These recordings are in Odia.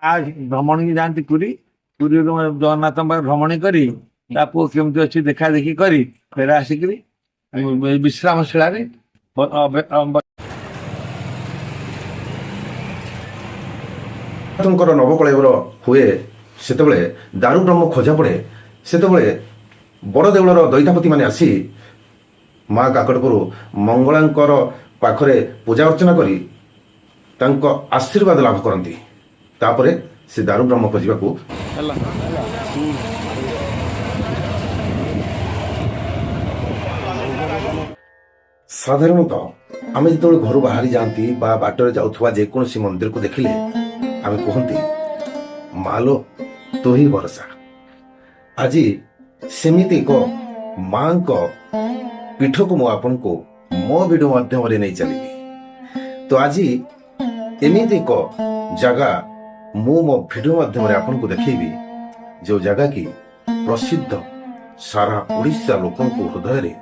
आज भ्रमण की जाती पुरी पुरी जगन्नाथ भ्रमण करी ता पुओ केमती अच्छी देखा देखी करी फेर आसिक विश्रामशिला ଜଗନ୍ନାଥଙ୍କର ନବକଳେବର ହୁଏ ସେତେବେଳେ ଦାରୁ ବ୍ରହ୍ମ ଖୋଜା ପଡ଼େ। ସେତେବେଳେ ବଡ଼ ଦେଉଳର ଦଇତାପତିମାନେ ଆସି ମା କାକଟପୁର ମଙ୍ଗଳାଙ୍କର ପାଖରେ ପୂଜା ଅର୍ଚ୍ଚନା କରି ତାଙ୍କ ଆଶୀର୍ବାଦ ଲାଭ କରନ୍ତି। ତାପରେ ସେ ଦାରୁ ବ୍ରହ୍ମ ଖୋଜିବାକୁ ସାଧାରଣତଃ ଆମେ ଯେତେବେଳେ ଘରୁ ବାହାରି ଯାଆନ୍ତି ବା ବାଟରେ ଯାଉଥିବା ଯେକୌଣସି ମନ୍ଦିରକୁ ଦେଖିଲେ ଆମେ କୁହନ୍ତି ମାଲୋ ତୁ ହିଁ ଭରସା। ଆଜି ସେମିତି ଏକ ମାଙ୍କ ପୀଠକୁ ମୁଁ ଆପଣଙ୍କୁ ମୋ ଭିଡ଼ିଓ ମାଧ୍ୟମରେ ନେଇ ଚାଲିବି। ତ ଆଜି ଏମିତି ଏକ ଜାଗା ମୁଁ ମୋ ଭିଡ଼ିଓ ମାଧ୍ୟମରେ ଆପଣଙ୍କୁ ଦେଖେଇବି ଯେଉଁ ଜାଗା କି ପ୍ରସିଦ୍ଧ ସାରା ଓଡ଼ିଶା ଲୋକଙ୍କୁ ହୃଦୟରେ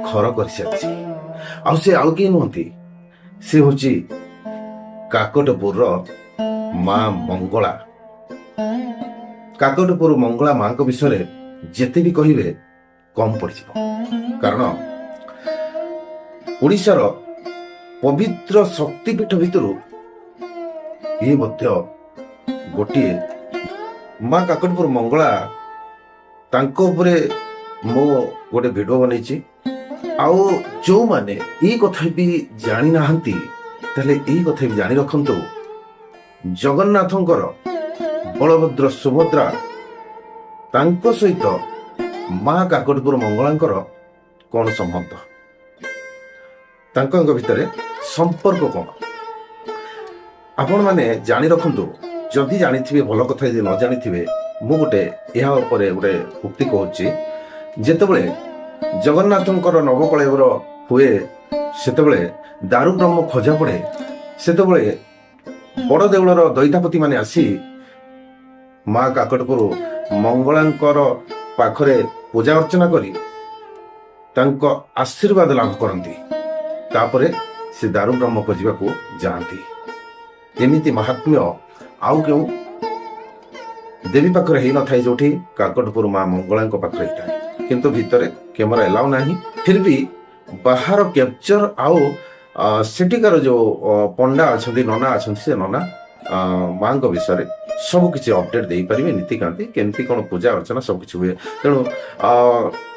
ଘର କରିସାରିଛି। ଆଉ ସେ ଆଉ କେହି ନୁହନ୍ତି, ସେ ହେଉଛି କାକଟପୁରର ମା ମଙ୍ଗଳା। କାକଟପୁର ମଙ୍ଗଳା ମାଙ୍କ ବିଷୟରେ ଯେତେ ବି କହିବେ କମ୍ ପଡ଼ିଯିବ। କାରଣ ଓଡ଼ିଶାର ପବିତ୍ର ଶକ୍ତିପୀଠ ଭିତରୁ ଇଏ ମଧ୍ୟ ଗୋଟିଏ। ମା କାକଟପୁର ମଙ୍ଗଳା ତାଙ୍କ ଉପରେ ମୁଁ ଗୋଟେ ଭିଡ଼ିଓ ବନେଇଛି। ଆଉ ଯେଉଁମାନେ ଏଇ କଥା ବି ଜାଣିନାହାନ୍ତି ତାହେଲେ ଏଇ କଥା ବି ଜାଣି ରଖନ୍ତୁ, ଜଗନ୍ନାଥଙ୍କର ବଳଭଦ୍ର ସୁଭଦ୍ରା ତାଙ୍କ ସହିତ ମା କାକଟପୁର ମଙ୍ଗଳାଙ୍କର କ'ଣ ସମ୍ବନ୍ଧ, ତାଙ୍କ ଭିତରେ ସମ୍ପର୍କ କ'ଣ ଆପଣମାନେ ଜାଣି ରଖନ୍ତୁ। ଯଦି ଜାଣିଥିବେ ଭଲ କଥା, ଯଦି ନ ଜାଣିଥିବେ ମୁଁ ଗୋଟେ ଏହା ଉପରେ ଗୋଟେ ଉକ୍ତି କହୁଛି। ଯେତେବେଳେ ଜଗନ୍ନାଥଙ୍କର ନବକଳେବର ହୁଏ ସେତେବେଳେ ଦାରୁ ବ୍ରହ୍ମ ଖୋଜା ପଡ଼େ। ସେତେବେଳେ ବଡ଼ ଦେଉଳର ଦଇତାପତିମାନେ ଆସି ମା କାକଟପୁର ମଙ୍ଗଳାଙ୍କର ପାଖରେ ପୂଜା ଅର୍ଚ୍ଚନା କରି ତାଙ୍କ ଆଶୀର୍ବାଦ ଲାଭ କରନ୍ତି। ତାପରେ ସେ ଦାରୁ ବ୍ରହ୍ମ ଖୋଜିବାକୁ ଯାଆନ୍ତି। ଏମିତି ମାହାତ୍ମ୍ୟ ଆଉ କେଉଁ ଦେବୀ ପାଖରେ ହେଇନଥାଏ ଯୋଉଠି କାକଟପୁର ମା ମଙ୍ଗଳାଙ୍କ ପାଖରେ ହେଇଥାଏ। କିନ୍ତୁ ଭିତରେ କ୍ୟାମେରା ଏଲାଉ ନାହିଁ, ଫିର୍ ବି ବାହାର କ୍ୟାପଚର ଆଉ ସେଠିକାର ଯେଉଁ ପଣ୍ଡା ଅଛନ୍ତି, ନନା ଅଛନ୍ତି, ସେ ନନା ମାଙ୍କ ବିଷୟରେ ସବୁ କିଛି ଅପଡେଟ୍ ଦେଇପାରିବେ। ନୀତିକାନ୍ତି କେମିତି କ'ଣ ପୂଜା ଅର୍ଚ୍ଚନା ସବୁ କିଛି ହୁଏ। ତେଣୁ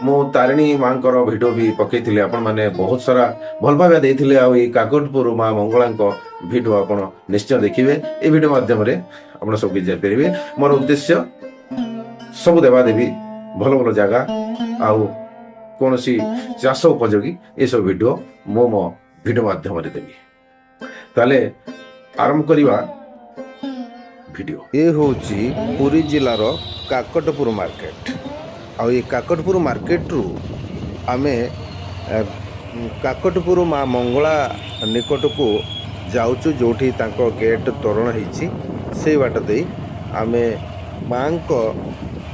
ମୁଁ ତାରିଣୀ ମାଙ୍କର ଭିଡ଼ିଓ ବି ପକେଇଥିଲି, ଆପଣମାନେ ବହୁତ ସାରା ଭଲ ପାଇବା ଦେଇଥିଲେ। ଆଉ ଏଇ କାକଟପୁର ମା ମଙ୍ଗଳାଙ୍କ ଭିଡ଼ିଓ ଆପଣ ନିଶ୍ଚୟ ଦେଖିବେ। এই ଭିଡ଼ିଓ ମାଧ୍ୟମରେ ଆପଣ ସବୁ କିଛି ଯାଇପାରିବେ। ମୋର ଉଦ୍ଦେଶ୍ୟ ସବୁ ଦେବାଦେବୀ, ଭଲ ଭଲ ଜାଗା ଆଉ କୌଣସି ଚାଷ ଉପଯୋଗୀ ଏସବୁ ଭିଡ଼ିଓ ମୁଁ ମୋ ଭିଡ଼ିଓ ମାଧ୍ୟମରେ ଦେବି। ତାହେଲେ ଆରମ୍ଭ କରିବା ଭିଡ଼ିଓ। ଏ ହେଉଛି ପୁରୀ ଜିଲ୍ଲାର କାକଟପୁର ମାର୍କେଟ। ଆଉ ଏ କାକଟପୁର ମାର୍କେଟରୁ ଆମେ କାକଟପୁର ମା ମଙ୍ଗଳା ନିକଟକୁ ଯାଉଛୁ, ଯେଉଁଠି ତାଙ୍କ ଗେଟ୍ ତୋରଣ ହେଇଛି। ସେଇ ବାଟ ଦେଇ ଆମେ ମାଙ୍କ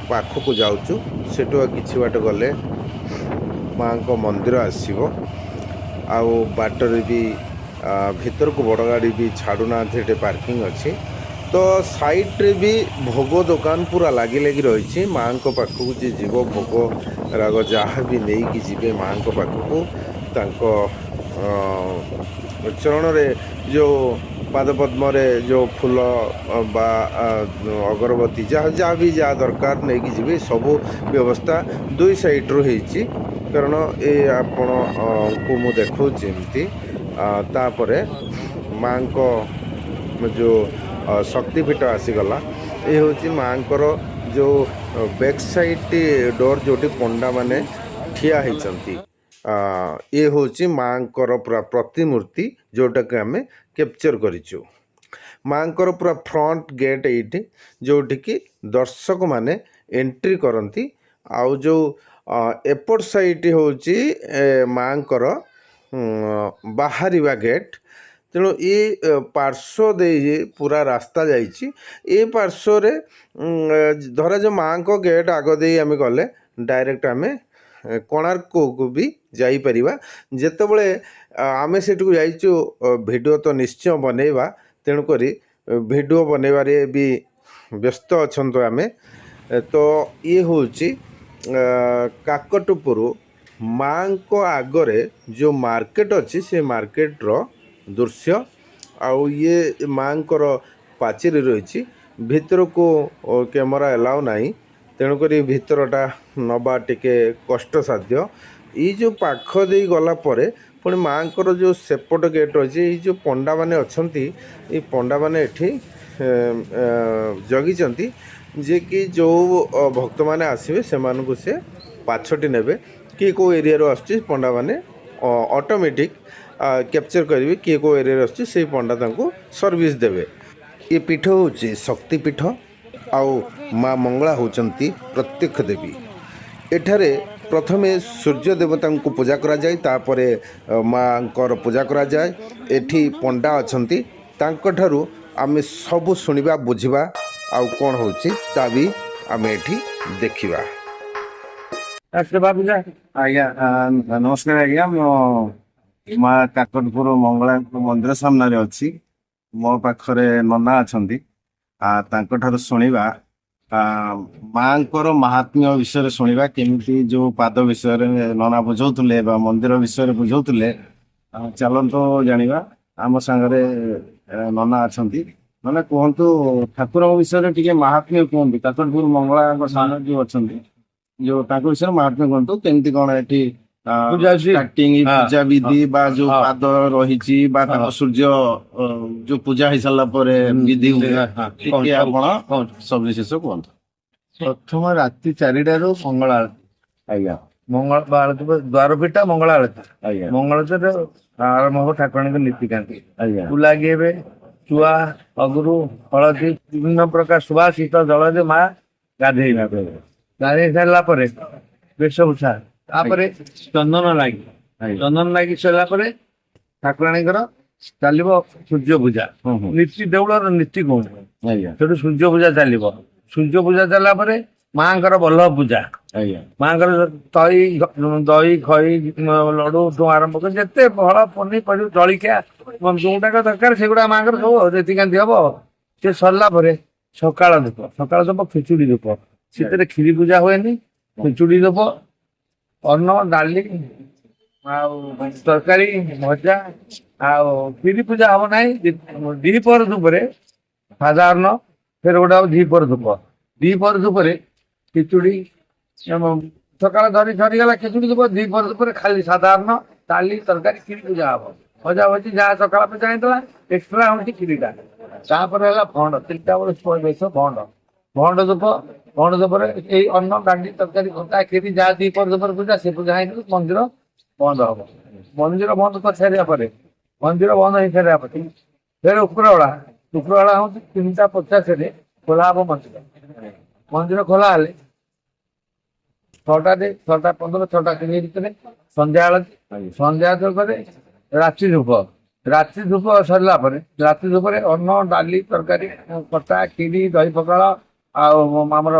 ପାଖକୁ ଯାଉଛୁ। ସେଠୁ କିଛି ବାଟ ଗଲେ ମାଙ୍କ ମନ୍ଦିର ଆସିବ। ଆଉ ବାଟରେ ବି ଭିତରକୁ ବଡ଼ ଗାଡ଼ି ବି ଛାଡ଼ୁନାହାନ୍ତି, ଏଠି ପାର୍କିଂ ଅଛି। ତ ସାଇଡ଼୍ରେ ବି ଭୋଗ ଦୋକାନ ପୁରା ଲାଗି ଲାଗି ରହିଛି। ମାଙ୍କ ପାଖକୁ ଯିଏ ଯିବ ଭୋଗ ରାଗ ଯାହା ବି ନେଇକି ଯିବେ ମାଙ୍କ ପାଖକୁ, ତାଙ୍କ ଚରଣରେ ଯେଉଁ ପାଦପଦ୍ମରେ ଯେଉଁ ଫୁଲ ବା ଅଗରବତୀ ଯାହା ବି ଯାହା ଦରକାର ନେଇକି ଯିବେ। ସବୁ ବ୍ୟବସ୍ଥା ଦୁଇ ସାଇଡ଼୍ରୁ ହେଇଛି। କାରଣ ଏ ଆପଣଙ୍କୁ ମୁଁ ଦେଖାଉଛି ଏମିତି। ତାପରେ ମାଙ୍କ ଯେଉଁ ଶକ୍ତିପୀଠ ଆସିଗଲା। ଏ ହେଉଛି ମାଙ୍କର ଯେଉଁ ବ୍ୟାକ୍ ସାଇଡ଼୍ ଡୋର୍, ଯେଉଁଠି ପଣ୍ଡାମାନେ ଠିଆ ହେଇଛନ୍ତି। ଇଏ ହେଉଛି ମାଙ୍କର ପୁରା ପ୍ରତିମୂର୍ତ୍ତି, ଯେଉଁଟାକୁ ଆମେ କ୍ୟାପଚର୍ କରିଛୁ। ମାଙ୍କର ପୁରା ଫ୍ରଣ୍ଟ ଗେଟ୍ ଏଇଠି, ଯେଉଁଠିକି ଦର୍ଶକମାନେ ଏଣ୍ଟ୍ରି କରନ୍ତି। ଆଉ ଯେଉଁ ଏପଟ ସାଇଟ୍ ହେଉଛି ମାଙ୍କର ବାହାରିବା ଗେଟ୍। ତେଣୁ ଏ ପାର୍ଶ୍ୱ ଦେଇ ପୁରା ରାସ୍ତା ଯାଇଛି। ଏ ପାର୍ଶ୍ୱରେ ଧରାଯାଉ ମାଙ୍କ ଗେଟ୍ ଆଗ ଦେଇ ଆମେ ଗଲେ ଡାଇରେକ୍ଟ ଆମେ କୋଣାର୍କକୁ ବି ଯାଇପାରିବା। ଯେତେବେଳେ ଆମେ ସେଠିକୁ ଯାଇଛୁ ଭିଡ଼ିଓ ତ ନିଶ୍ଚୟ ବନେଇବା। ତେଣୁକରି ଭିଡ଼ିଓ ବନେଇବାରେ ବି ବ୍ୟସ୍ତ ଅଛନ୍ତି ଆମେ। ତ ଇଏ ହେଉଛି କାକଟପୁର ମାଙ୍କ ଆଗରେ ଯେଉଁ ମାର୍କେଟ ଅଛି ସେ ମାର୍କେଟର ଦୃଶ୍ୟ। ଆଉ ଇଏ ମାଙ୍କର ପାଚେରୀ ରହିଛି, ଭିତରକୁ କ୍ୟାମେରା ଏଲାଉ ନାହିଁ, ତେଣୁକରି ଭିତରଟା ନେବା ଟିକେ କଷ୍ଟସାଧ୍ୟ। ଏଇ ଯେଉଁ ପାଖ ଦେଇ ଗଲା ପରେ ପୁଣି ମାଙ୍କର ଯେଉଁ ସେପଟ ଗେଟ୍ ଅଛି, ଏଇ ଯେଉଁ ପଣ୍ଡାମାନେ ଅଛନ୍ତି, ଏଇ ପଣ୍ଡାମାନେ ଏଠି ଜଗିଛନ୍ତି ଯେ କି ଯେଉଁ ଭକ୍ତମାନେ ଆସିବେ ସେମାନଙ୍କୁ ସେ ପାଛଟି ନେବେ। କିଏ କେଉଁ ଏରିଆରୁ ଆସୁଛି ପଣ୍ଡାମାନେ ଅଟୋମେଟିକ୍ କ୍ୟାପଚର କରିବେ, କିଏ କେଉଁ ଏରିଆରୁ ଆସୁଛି ସେଇ ପଣ୍ଡା ତାଙ୍କୁ ସର୍ଭିସ୍ ଦେବେ। ଏ ପୀଠ ହେଉଛି ଶକ୍ତିପୀଠ, ଆଉ ମା ମଙ୍ଗଳା ହେଉଛନ୍ତି ପ୍ରତ୍ୟକ୍ଷ ଦେବୀ। ଏଠାରେ ପ୍ରଥମେ ସୂର୍ଯ୍ୟ ଦେବତାଙ୍କୁ ପୂଜା କରାଯାଏ, ତାପରେ ମାଙ୍କର ପୂଜା କରାଯାଏ। ଏଠି ପଣ୍ଡା ଅଛନ୍ତି, ତାଙ୍କଠାରୁ ଆମେ ସବୁ ଶୁଣିବା, ବୁଝିବା, ଆଉ କ'ଣ ହେଉଛି ତା ବି ଆମେ ଏଠି ଦେଖିବା। ସେବା ପୂଜା। ଆଜ୍ଞା ନମସ୍କାର ଆଜ୍ଞା, ମୁଁ ମା କାକଟପୁର ମଙ୍ଗଳାଙ୍କ ମନ୍ଦିର ସାମ୍ନାରେ ଅଛି। ମୋ ପାଖରେ ନନା ଅଛନ୍ତି, ତାଙ୍କଠାରୁ ଶୁଣିବା ମାଙ୍କର ମାହାତ୍ମ୍ୟ ବିଷୟରେ ଶୁଣିବା। କେମିତି ଯେଉଁ ପାଦ ବିଷୟରେ ନନା ବୁଝଉଥିଲେ ବା ମନ୍ଦିର ବିଷୟରେ ବୁଝଉଥିଲେ, ଚାଲନ୍ତୁ ଜାଣିବା। ଆମ ସାଙ୍ଗରେ ନନା ଅଛନ୍ତି। ନନା କୁହନ୍ତୁ, ଠାକୁରଙ୍କ ବିଷୟରେ ଟିକେ ମାହାତ୍ମ୍ୟ କୁହନ୍ତୁ। କାକଟପୁର ମଙ୍ଗଳାଙ୍କ ସାମ୍ନାରେ ଯେଉଁ ଅଛନ୍ତି, ଯୋଉ ତାଙ୍କ ବିଷୟରେ ମାହାତ୍ମ୍ୟ କୁହନ୍ତୁ। କେମିତି କ'ଣ ଏଠି ପୂଜା ଅଛି? ଷ୍ଟାର୍ଟିଂ ପୂଜା ବିଧି ବା ଯୋଉ ହଁ। ପାଦ ରହିଛି ବା ତାଙ୍କ ସୂର୍ଯ୍ୟ ଯୋଉ ପୂଜା ହେଇସାରିଲା ପରେ ବିଧି ହୁଏ, ଟିକେ ଆପଣ ସବିଶେଷ କୁହନ୍ତୁ। ପ୍ରଥମ ରାତି 4ଟାରୁ ମଙ୍ଗଳା ଆଳତି। ଆଜ୍ଞା ମଙ୍ଗଳ ଆଳତି ଦ୍ୱାର ପିଠା ମଙ୍ଗଳା ଆଳତି। ଆଜ୍ଞା ମଙ୍ଗଳ ଆରମ୍ଭ ହବ ଠାକୁରାଣୀଙ୍କ ନୀତିକାନ୍ତି। ଆଜ୍ଞା ଫୁଲାଗି ହେବେ, ଚୁଆ, ଅଗୁରୁ, ହଳଦୀ, ବିଭିନ୍ନ ପ୍ରକାର ସୁବାସିତ ଜଳରେ ମା ଗାଧେଇବେ। ଗାଧେଇ ସାରିଲା ପରେ ବେଶଭୂଷା, ତାପରେ ଚନ୍ଦନ ଲାଗି। ଚନ୍ଦନ ଲାଗି ସରିଲା ପରେ ଠାକୁରାଣୀଙ୍କର ଚାଲିବ ସୂର୍ଯ୍ୟ ପୂଜା। ନୀତି ଦେଉଳର ନୀତି କହୁଛୁ। ଆଜ୍ଞା ସେଠୁ ସୂର୍ଯ୍ୟ ପୂଜା ଚାଲିବ। ସୂର୍ଯ୍ୟ ପୂଜା ଚାଲିଲା ପରେ ମାଙ୍କର ବଲ୍ଲଭ ପୂଜା। ଆଜ୍ଞା ମାଙ୍କର ଦହି ଖଇ ଲଡୁ ଠୁ ଆରମ୍ଭ କରି ଯେତେ ଫଳ ପନିପରିବା ଜଳିଖିଆ ଯୋଉଟାକ ଦରକାର ସେଗୁଡା ମାଙ୍କର ସବୁ ନୀତିକାନ୍ତି ହବ। ସେ ସରିଲା ପରେ ସକାଳ ଧୂପ ଖିଚୁଡି ଧୂପ। ସେଥିରେ କ୍ଷୀରି ପୂଜା ହୁଏନି, ଖିଚୁଡି ଧୂପ, ଅନ୍ନ, ଡାଲି ଆଉ ତରକାରୀ, ଭଜା। ଆଉ କ୍ଷୀରି ପୂଜା ହବ ନାହିଁ। ଦ୍ୱିପହର ଧୂପରେ ସାଧାରଣ ଫେର ଗୋଟେ ହବ ଦ୍ୱିପହର ଧୂପ। ଦ୍ୱିପହର ଧୂପରେ ଖିଚୁଡି, ସକାଳ ଧରି ସରିଗଲା ଖିଚୁଡି ଧୂପ। ଦ୍ୱିପହର ଧୂପରେ ଖାଲି ସାଧାରଣ ଡାଲି, ତରକାରୀ, କ୍ଷୀରି ପୂଜା ହବ। ଭଜା ଭଜି ଯାହା ସକାଳ ପୂଜା ହେଇଥିଲା ଏକ୍ସଟ୍ରା ହଉଛି କ୍ଷୀରିଟା। ତାପରେ ହେଲା ଭଣ୍ଡ, 3ଟା ବେଳେ ବେଶ ଭଣ୍ଡ ଧୂପ। ଭଣ୍ଡ ଧୂପରେ ଏଇ ଅନ୍ନ, ଡାଲି, ତରକାରୀ, ଖଟା, କ୍ଷୀରି ଯାହା ଦ୍ୱିପହର ଧୂପରେ ପୂଜା ସେ ପୂଜା ହେଇକି ମନ୍ଦିର ବନ୍ଦ ହବ। ମନ୍ଦିର ବନ୍ଦ କରିସାରିବା ପରେ ମନ୍ଦିର ବନ୍ଦ ହେଇସାରିବା ପରେ ଫେର ଉପରବେଳା ହଉଛି 3ଟା 50ରେ ଖୋଲା ହବ ମନ୍ଦିର। ମନ୍ଦିର ଖୋଲା ହେଲେ 6ଟା 6ଟା 15 6ଟା 20 ଭିତରେ ସନ୍ଧ୍ୟା ଆଳତି। ସନ୍ଧ୍ୟା ଧୂପରେ ରାତି ଧୂପ। ରାତି ଧୂପ ସରିଲା ପରେ ରାତି ଧୂପରେ ଅନ୍ନ, ଡାଲି, ତରକାରୀ, ଖଟା, କ୍ଷୀରି, ଦହି ପଖାଳ ଆଉ ଆମର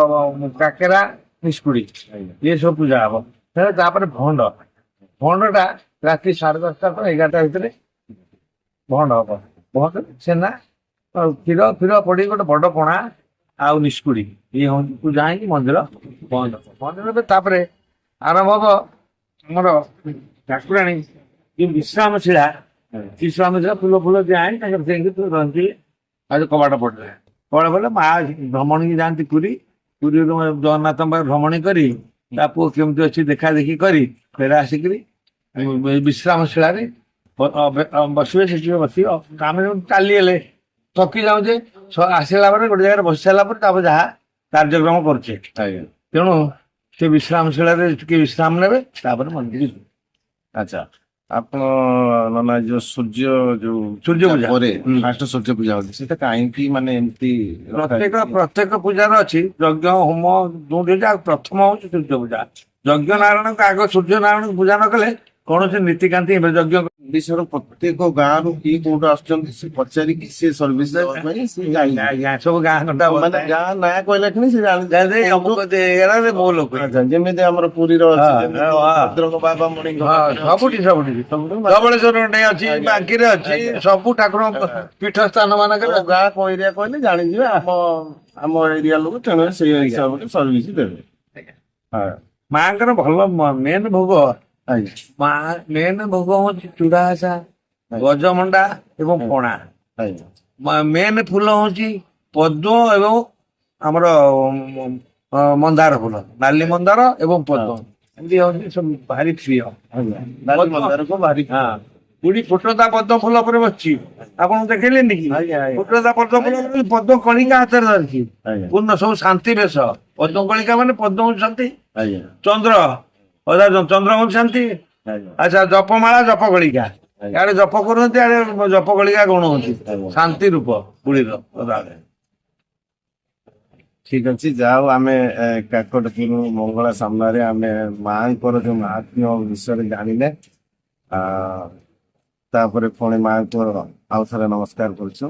କାକେରା, ମିସ୍କୁଡି ଇଏ ସବୁ ପୂଜା ହବ। ତାପରେ ଭଣ୍ଡଟା ରାତି 10:30 ରୁ 11ଟା ଭିତରେ ଭଣ୍ଡ ହବ। ଭଣ୍ଡ ଛେନା, କ୍ଷୀର ପଡିକି ଗୋଟେ ବଡ ପଣା ଆଉ ନିଷ୍କୁଡି ଇଏ ପୂଜା ହେଇକି ମନ୍ଦିର ବନ୍ଦ ହବ। ମନ୍ଦିର ତାପରେ ଆରମ୍ଭ ହବ ଆମର ଠାକୁରାଣୀ ଯୋଉ ବିଶ୍ରାମଶିଳା ଫୁଲ ଦିଆ ହେଇ ତାଙ୍କର ଯାଇକି ରହନ୍ତି। ଆଉ କବାଟ ପଡିଲେ ମା ଭ୍ରମଣୀ ଯାଆନ୍ତି ପୁରୀରୁ ଜଗନ୍ନାଥଙ୍କ ପାଖରେ ଭ୍ରମଣୀ କରି ତା ପୁଅ କେମିତି ଅଛି ଦେଖା ଦେଖି କରି ଫେରେ ଆସିକିରି ବିଶ୍ରାମଶିଳାରେ ବସିବେ। ସେଠି ବସିବ। ଆମେ ଚାଲିଗଲେ ଥକି ଯାଉଛେ, ଆସିଲା ପରେ ଗୋଟେ ଜାଗାରେ ବସି ସାରିଲା ପରେ ତାପରେ ଯାହା କାର୍ଯ୍ୟକ୍ରମ କରୁଛେ। ଆଜ୍ଞା ତେଣୁ ସେ ବିଶ୍ରାମଶିଳାରେ ଟିକେ ବିଶ୍ରାମ ନେବେ, ତାପରେ ମନ୍ଦିର ଯିବେ। ଆଚ୍ଛା, ଆପଣ ନନା ଯୋଉ ସୂର୍ଯ୍ୟ ସୂର୍ଯ୍ୟ ପୂଜା ପରେ ଫାଷ୍ଟ ସୂର୍ଯ୍ୟ ପୂଜା ହଉଛି, ସେଟା କାହିଁକି ମାନେ ଏମିତି ପ୍ରତ୍ୟେକ ପୂଜାର ଅଛି ଯଜ୍ଞ ହୋମ ଯୋଉଠି ଅଛି। ଆଉ ପ୍ରଥମ ହଉଛି ସୂର୍ଯ୍ୟ ପୂଜା। ଯଜ୍ଞ ନାରାୟଣଙ୍କୁ ଆଗ ସୂର୍ଯ୍ୟ ନାରାୟଣଙ୍କୁ ପୂଜା ନ କଲେ କୌଣସି ନୀତିକାନ୍ତି ଯଜ୍ଞ ଓଡିଶାର ପ୍ରତ୍ୟେକ ଗାଁରୁ କିଏ କୋଉଠୁ ଆସୁଛନ୍ତି ସେ ପଚାରିକି ସେ ସର୍ଭିସ ଦେବା ପାଇଁ ସେ ଯାଇନା ଆଜ୍ଞା ସବୁ ଗାଁ ଘଣ୍ଟା ମାନେ ଗାଁ ନାଁ କହିଲା କ୍ଷଣି ସେ ଜାଣି ମୋ ଲୋକ ଆଚ୍ଛା, ଯେମିତି ଆମର ପୁରୀର ଅଛି, ହଁ, ଯେମିତି ହଁ। ଭଦ୍ରକ ବାବା ମଣିଙ୍କ ହଁ ସବୁଠି ସବୁଠି ଧବଳେଶ୍ୱର ଅଛି ଆଜ୍ଞା। ବାଙ୍କିରେ ଅଛି ଆଜ୍ଞା। ସବୁ ଠାକୁରଙ୍କ ପୀଠ ସ୍ଥାନ ମାନଙ୍କରେ ଆମ ଗାଁ କୋଉ ଏରିଆ କହିଲେ ଜାଣିଯିବେ ଆମ ଏରିଆ ଲୋକ ତେଣୁ ସେଇ ହିସାବରେ ସର୍ଭିସ ଦେବେ। ହଁ ମାଙ୍କର ଭଲ ମେନ୍ ଭୋଗ ଆଜ୍ଞା ମା ମେନ୍ ଭୋଗ ହଉଛି ଚୁଡ଼ା ଘସା ଗଜମଣ୍ଡା ଏବଂ ପଣା। ଆଜ୍ଞା ମେନ୍ ଫୁଲ ହଉଛି ପଦ୍ମ ଏବଂ ଆମର ମନ୍ଦାର ଫୁଲ ନାଲି ମନ୍ଦାର ଏବଂ ପଦ୍ମ ଏମିତି ହଉଛି ସବୁ ଭାରି ପ୍ରିୟ। ଆଜ୍ଞା ନାଲି ମନ୍ଦାରକୁ ଭାରି ହଁ ବୁଢୀ ଫୁଟତା ପଦ୍ମ ଫୁଲ ଉପରେ ବସିଛି ଆପଣ ଦେଖେଇଲେନି କି ଆଜ୍ଞା, ଆଜ୍ଞା। ଫୁଟତା ପଦ୍ମ ଫୁଲ ଉପରେ ପଦ୍ମ କଣିକା ହାତରେ ଧରିଛି ଆଜ୍ଞା ପୂର୍ଣ୍ଣ ସବୁ ଶାନ୍ତି ବେଶ ପଦ୍ମ କଣିକା ମାନେ ପଦ୍ମ ହଉଛି ଶାନ୍ତି ଆଜ୍ଞା ଚନ୍ଦ୍ର ଚନ୍ଦ୍ର ହଉଛି ଶାନ୍ତି। ଆଜ୍ଞା ଆଚ୍ଛା ଜପମାଳା ଜପ କଳିକା ଇଆଡେ ଜପ କରୁଛନ୍ତି ଆଡେ ଜପ କଳିକା ଗଣ ହଉଛି ଶାନ୍ତି ରୂପ ବୁଢୀର ସଦାବେଳେ। ଠିକ ଅଛି ଯାଉ ଆମେ କାକଟପୁର ମଙ୍ଗଳା ସାମ୍ନାରେ ଆମେ ମାଙ୍କର ଯୋଉ ମାହାତ୍ମ୍ୟ ବିଷୟରେ ଜାଣିଲେ ତାପରେ ପୁଣି ମାଙ୍କୁ ଆଉ ଥରେ ନମସ୍କାର କରୁଛୁ।